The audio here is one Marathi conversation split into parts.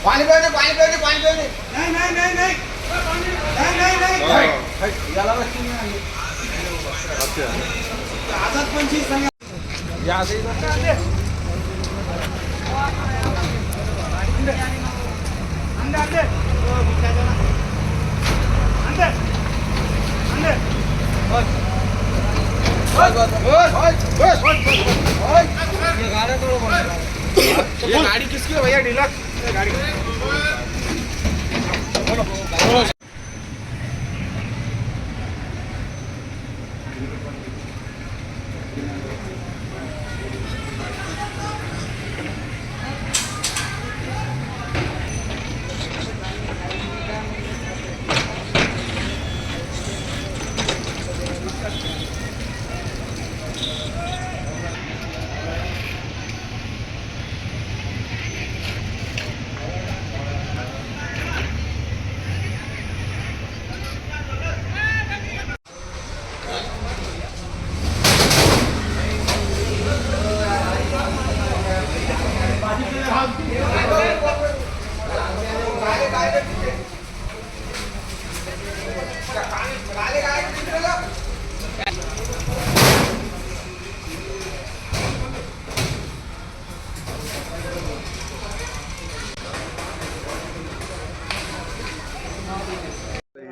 पानी पानी पानी पानी पानी पानी नहीं नहीं नहीं नहीं नहीं नहीं नहीं याला रखी नाही अच्छा आजाद 25 सांगा या दे अंदर अंदर अंदर अंदर बस ये गाड़ी तोड़ो ये गाड़ी किसकी है भैया डीलक्स गाड़ी बोलो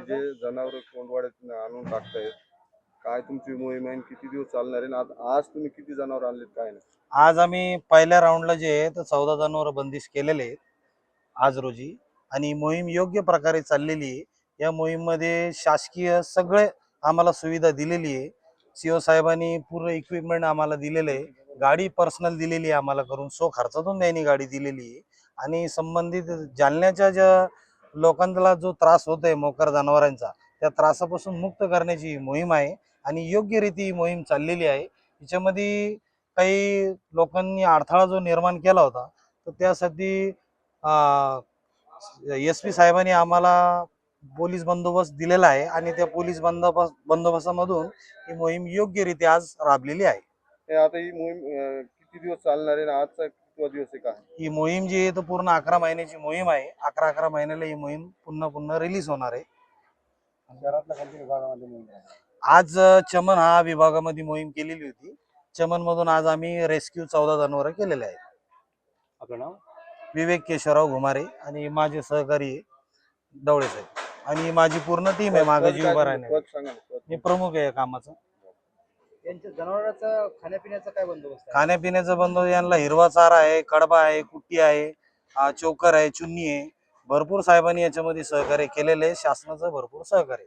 जे जनावर कोंडवाड्यात आणून टाकतायत काय तुमची मोहीम आहे किती दिवस चालणार आहे आज तुम्ही किती जनावर आणलेत काय नाही आज आम्ही पहिल्या राऊंडला जे आहे तर 14 जनावर बंदिश केलेले आहेत आज रोजी आणि मोहीम योग्य प्रकारे चाललेली आहे। या मोहीम मध्ये शासकीय सगळे आम्हाला सुविधा दिलेली आहे। सीओ साहेबांनी पूर्ण इक्विपमेंट आम्हाला दिलेले आहे, गाडी पर्सनल दिलेली आहे आम्हाला करून, सो खर्चातून त्यांनी गाडी दिलेली आहे आणि संबंधित जालन्याच्या ज्या लोकांना जो त्रास होतोय मोकर जनावरांचा त्या त्रासापासून मुक्त करण्याची मोहीम आहे आणि योग्य रीती ही मोहीम चाललेली आहे। याच्यामध्ये काही लोकांनी अडथळा जो निर्माण केला होता तर त्यासाठी SP साहेबांनी आम्हाला पोलीस बंदोबस्त दिलेला आहे आणि त्या पोलीस बंदोबस्तामधून ही मोहीम योग्यरीत्या आज राबलेली आहे। आता ही मोहीम किती दिवस चालणार आहे आजचा कितवा दिवस आहे काय ही मोहीम जी आहे तो पूर्ण 11 महिन्याची मोहीम आहे। 11 महिन्याला ही मोहीम पुन्हा रिलीज होणार आहे। शहरातल्या कोणत्या विभागामध्ये मोहीम आहे आज चमन हा विभागामध्ये मोहीम केलेली होती। चमन मधून आज आम्ही रेस्क्यू 14 जनावर केलेले आहेत। आपलं नाव विवेक केशवराव घुमारे आणि माझे सहकारी दवळे साहेब आणि माझी पूर्ण टीम आहे मागे जी उभा राहणे। मी प्रमुख आहे कामाचा। यांच्या जनावरांचा खाण्यापिण्याचा काय बंदोबस्त आहे? खाण्यापिण्याचा बंदोबस्त यांना हिरवा चारा आहे, कडबा आहे, कुट्टी आहे, चोकर आहे, चुन्नी आहे, भरपूर साहेबांनी याच्यामध्ये सहकार्य केलेले आहे। शासनाचं भरपूर सहकार्य।